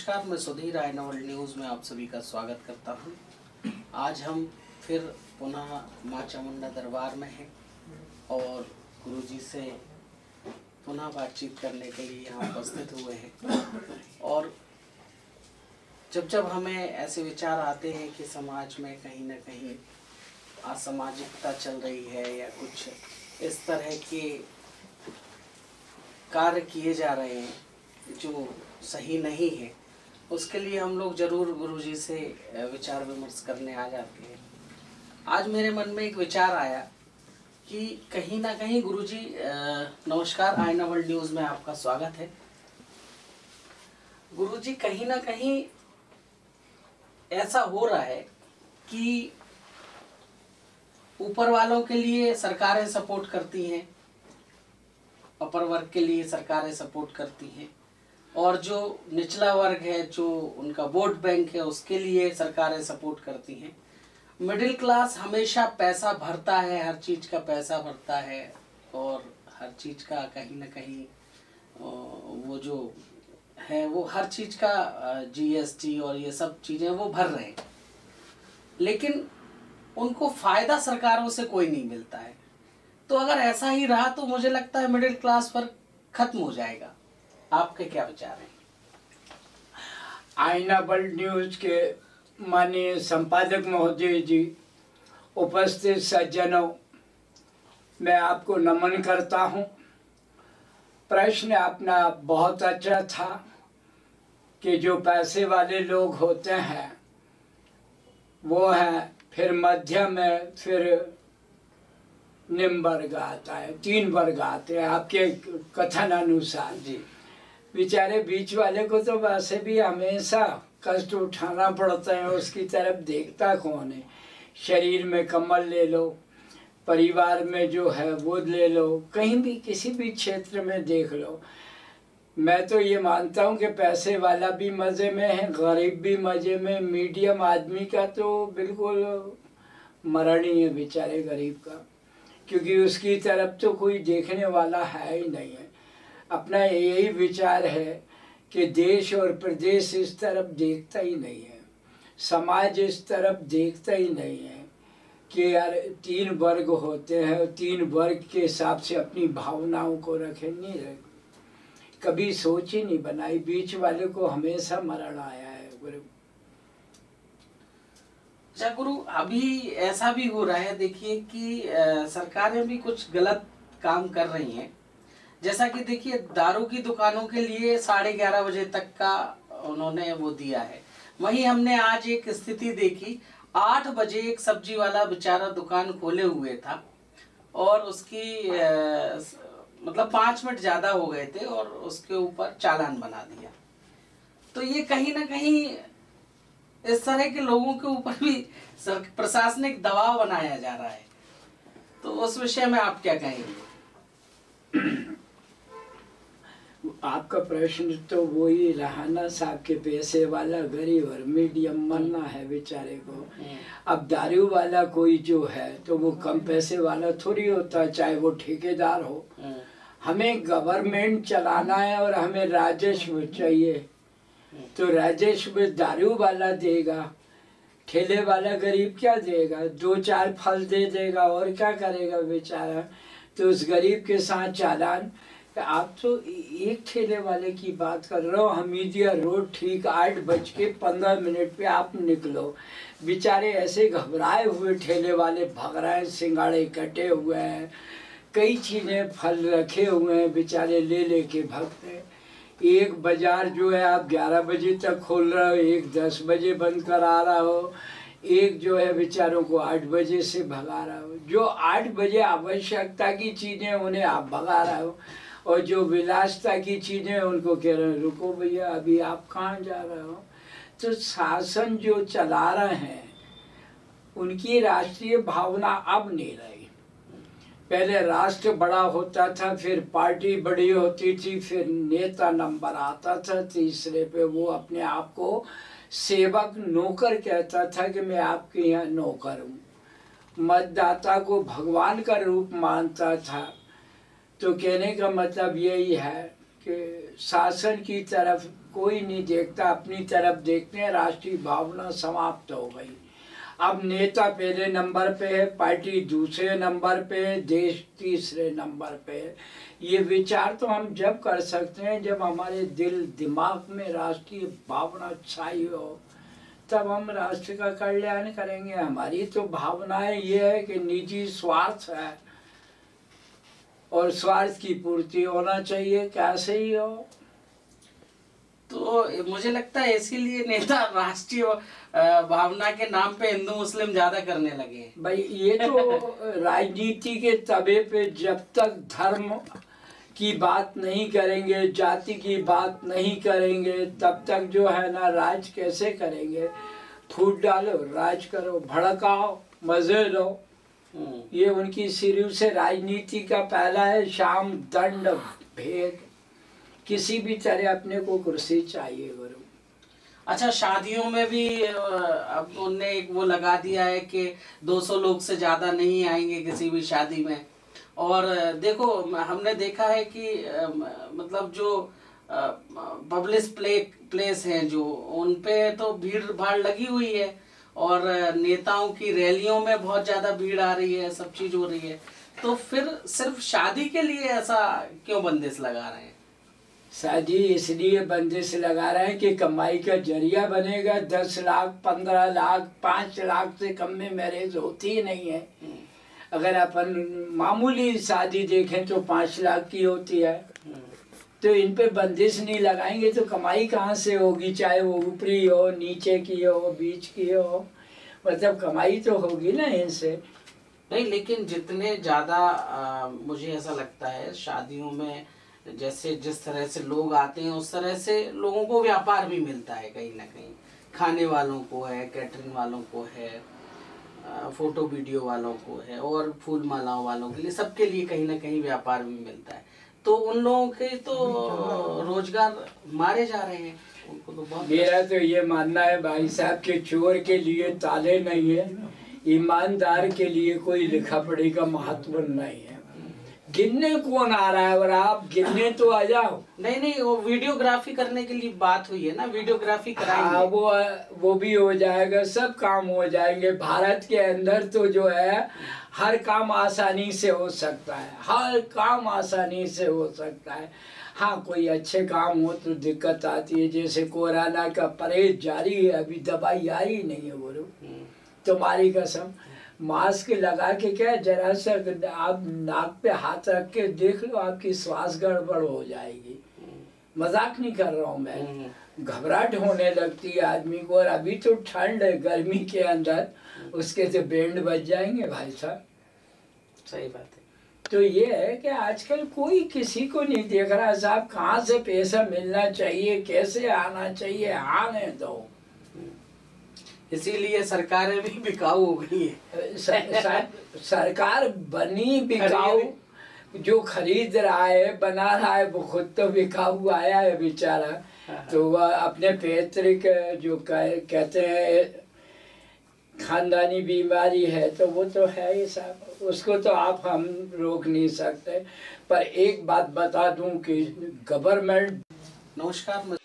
नमस्कार, मैं सुधीर आईना वर्ल्ड न्यूज़ में आप सभी का स्वागत करता हूं। आज हम फिर पुनः मां चामुंडा दरबार में हैं और गुरुजी से पुनः बातचीत करने के लिए यहाँ उपस्थित हुए हैं। और जब हमें ऐसे विचार आते हैं कि समाज में कहीं ना कहीं असामाजिकता चल रही है या कुछ इस तरह के कार्य किए जा रहे हैं जो सही नहीं है, उसके लिए हम लोग जरूर गुरुजी से विचार विमर्श करने आ जाते हैं। आज मेरे मन में एक विचार आया कि कहीं ना कहीं गुरुजी, नमस्कार, आईना वर्ल्ड न्यूज़ में आपका स्वागत है। गुरुजी, कहीं ना कहीं ऐसा हो रहा है कि ऊपर वालों के लिए सरकारें सपोर्ट करती हैं, अपर वर्ग के लिए सरकारें सपोर्ट करती हैं, और जो निचला वर्ग है, जो उनका वोट बैंक है, उसके लिए सरकारें सपोर्ट करती हैं। मिडिल क्लास हमेशा पैसा भरता है, हर चीज़ का पैसा भरता है और हर चीज़ का कहीं ना कहीं वो जो है वो हर चीज़ का जीएसटी और ये सब चीज़ें वो भर रहे हैं, लेकिन उनको फ़ायदा सरकारों से कोई नहीं मिलता है। तो अगर ऐसा ही रहा तो मुझे लगता है मिडिल क्लास वर्ग खत्म हो जाएगा। आपके क्या विचार हैं? आईना वर्ल्ड न्यूज के माननीय संपादक महोदय जी, उपस्थित सज्जनों, मैं आपको नमन करता हूं। प्रश्न अपना बहुत अच्छा था कि जो पैसे वाले लोग होते हैं वो हैं, फिर मध्यम है, फिर निम्न वर्ग आता है, 3 वर्ग आते हैं आपके कथन अनुसार जी। बेचारे बीच वाले को तो वैसे भी हमेशा कष्ट उठाना पड़ता है, उसकी तरफ देखता कौन है। शरीर में कमल ले लो, परिवार में जो है वो ले लो, कहीं भी किसी भी क्षेत्र में देख लो। मैं तो ये मानता हूँ कि पैसे वाला भी मज़े में है, गरीब भी मज़े में। मीडियम आदमी का तो बिल्कुल मरण ही है बेचारे गरीब का, क्योंकि उसकी तरफ तो कोई देखने वाला है ही नहीं है। अपना यही विचार है कि देश और प्रदेश इस तरफ देखता ही नहीं है, समाज इस तरफ देखता ही नहीं है कि यार 3 वर्ग होते हैं, 3 वर्ग के हिसाब से अपनी भावनाओं को रखे, नहीं रखे, कभी सोच ही नहीं बनाई। बीच वाले को हमेशा मरण आया है गुरु। अच्छा गुरु, अभी ऐसा भी हो रहा है, देखिए कि सरकारें भी कुछ गलत काम कर रही हैं। जैसा कि देखिए, दारू की दुकानों के लिए 11:30 बजे तक का उन्होंने वो दिया है। वहीं हमने आज एक स्थिति देखी, 8 बजे एक सब्जी वाला बेचारा दुकान खोले हुए था और उसकी मतलब 5 मिनट ज्यादा हो गए थे और उसके ऊपर चालान बना दिया। तो ये कहीं ना कहीं इस तरह के लोगों के ऊपर भी प्रशासनिक दबाव बनाया जा रहा है। तो उस विषय में आप क्या कहेंगे? आपका प्रश्न तो वही रहा ना साहब के पैसे वाला गरीब और मीडियम मरना है बेचारे को। अब दारू वाला कोई जो है तो वो कम पैसे वाला थोड़ी होता है, चाहे वो ठेकेदार हो। हमें गवर्नमेंट चलाना है और हमें राजस्व चाहिए, तो राजस्व दारू वाला देगा, ठेले वाला गरीब क्या देगा? 2-4 फल दे देगा और क्या करेगा बेचारा। तो उस गरीब के साथ चालान। आप तो एक ठेले वाले की बात कर रहे हो, हमीदिया रोड ठीक 8:15 पे आप निकलो, बेचारे ऐसे घबराए हुए ठेले वाले भग रहे हैं, सिंगाड़े कटे हुए हैं, कई चीज़ें फल रखे हुए हैं, बेचारे ले लेके भगते हैं। एक बाजार जो है आप 11 बजे तक खोल रहे हो, एक 10 बजे बंद करा रहा हो, एक जो है बेचारों को 8 बजे से भगा रहा हो। जो 8 बजे आवश्यकता की चीज़ें उन्हें आप भगा रहे हो, और जो विलासता की चीज़ें उनको कह रहे हैं रुको भैया अभी आप कहाँ जा रहे हो। तो शासन जो चला रहे हैं उनकी राष्ट्रीय भावना अब नहीं रही। पहले राष्ट्र बड़ा होता था, फिर पार्टी बड़ी होती थी, फिर नेता नंबर आता था तीसरे पे, वो अपने आप को सेवक नौकर कहता था कि मैं आपके यहाँ नौकर हूँ। मतदाता को भगवान का रूप मानता था। तो कहने का मतलब यही है कि शासन की तरफ कोई नहीं देखता, अपनी तरफ देखते हैं। राष्ट्रीय भावना समाप्त हो गई। अब नेता पहले नंबर पे है, पार्टी दूसरे नंबर पे है, देश तीसरे नंबर पे है। ये विचार तो हम जब कर सकते हैं जब हमारे दिल दिमाग में राष्ट्रीय भावना छाई हो, तब हम राष्ट्र का कल्याण करेंगे। हमारी तो भावनाएं ये है कि निजी स्वार्थ है और स्वार्थ की पूर्ति होना चाहिए, कैसे ही हो। तो मुझे लगता है इसीलिए नेता राष्ट्रीय भावना के नाम पे हिंदू मुस्लिम ज्यादा करने लगे हैं। भाई ये तो राजनीति के तबे पे जब तक धर्म की बात नहीं करेंगे, जाति की बात नहीं करेंगे, तब तक जो है ना राज कैसे करेंगे। फूट डालो, राज करो, भड़काओ, मजे लो। ये उनकी शुरू से राजनीति का पहला है, शाम दंड भेद। किसी भी तरह अपने को कुर्सी चाहिए गुरु। अच्छा, शादियों में भी अब उनने एक वो लगा दिया है कि 200 लोग से ज्यादा नहीं आएंगे किसी भी शादी में। और देखो, हमने देखा है कि मतलब जो पब्लिक प्लेस हैं जो, उन पे तो भीड़ भाड़ लगी हुई है और नेताओं की रैलियों में बहुत ज्यादा भीड़ आ रही है, सब चीज हो रही है। तो फिर सिर्फ शादी के लिए ऐसा क्यों बंदिश लगा रहे हैं? शादी इसलिए बंदिश लगा रहे हैं कि कमाई का जरिया बनेगा। 10 लाख 15 लाख 5 लाख से कम में मैरिज होती ही नहीं है। अगर अपन मामूली शादी देखें तो 5 लाख की होती है। तो इन पे बंदिश नहीं लगाएंगे तो कमाई कहाँ से होगी, चाहे वो ऊपरी हो, नीचे की हो, बीच की हो, मतलब कमाई तो होगी ना इनसे। नहीं, लेकिन जितने ज्यादा मुझे ऐसा लगता है शादियों में जैसे जिस तरह से लोग आते हैं उस तरह से लोगों को व्यापार भी मिलता है कहीं ना कहीं। खाने वालों को है, कैटरिंग वालों को है, फोटो वीडियो वालों को है, और फूल मालाओं वालों के लिए, सबके लिए कहीं ना कहीं व्यापार भी मिलता है। तो उन लोगों के तो रोजगार मारे जा रहे हैं। उनको तो बहुत मेरा तो ये मानना है भाई साहब कि चोर के लिए ताले नहीं है, ईमानदार के लिए कोई लिखा पढ़ी का महत्व नहीं है। गिनने कौन आ रहा है, और आप गिनने तो आ जाओ। नहीं, वो वीडियोग्राफी करने के लिए बात हुई है ना, वीडियोग्राफी कराएंगे। हाँ, वो भी हो जाएगा, सब काम हो जाएंगे। भारत के अंदर तो जो है हर काम आसानी से हो सकता है, हर काम आसानी से हो सकता है। हाँ, कोई अच्छे काम हो तो दिक्कत आती है। जैसे कोरोना का परहेज जारी है, अभी दवाई आई नहीं है गुरु, तुम्हारी कसम। मास्क लगा के क्या, जरा सा आप नाक पे हाथ रख के देख लो, आपकी श्वास गड़बड़ हो जाएगी। मजाक नहीं कर रहा हूँ मैं। घबराहट होने लगती है आदमी को, और अभी तो ठंड है, गर्मी के अंदर उसके तो बैंड बज जाएंगे भाई साहब। सही बात है। तो ये है कि आजकल कोई किसी को नहीं देख रहा साहब, कहाँ से पैसा मिलना चाहिए, कैसे आना चाहिए, आने दो। इसीलिए सरकारें भी बिकाऊ हो गई है। सरकार बनी बिकाऊ, जो खरीद रहा है, बना रहा है, वो खुद तो बिकाऊ आया है बेचारा। तो वह अपने पैतृक जो कहते हैं खानदानी बीमारी है, तो वो तो है ही साहब, उसको तो आप हम रोक नहीं सकते। पर एक बात बता दूं कि गवर्नमेंट। नमस्कार।